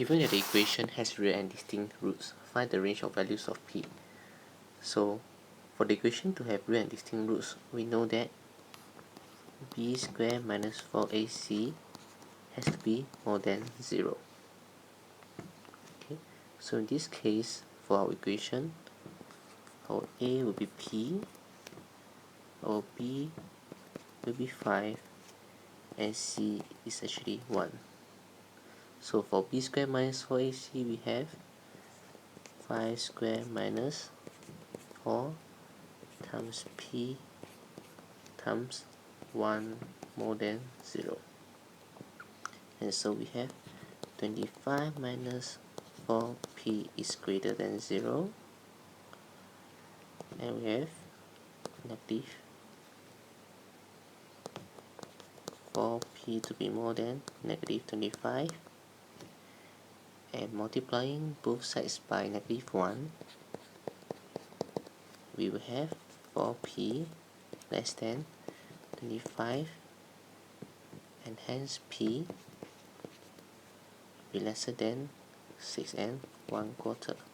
Given that the equation has real and distinct roots, find the range of values of p. So for the equation to have real and distinct roots, we know that b squared minus 4ac has to be more than 0. Okay, so in this case, for our equation, our a will be p, our b will be 5, and c is actually 1. So for b squared minus 4ac, we have 5 squared minus 4 times p times 1 more than 0. And so we have 25 minus 4p is greater than 0. And we have negative 4p to be more than negative 25. And multiplying both sides by negative 1, we will have 4p less than 25, and hence p will be lesser than 6 1/4.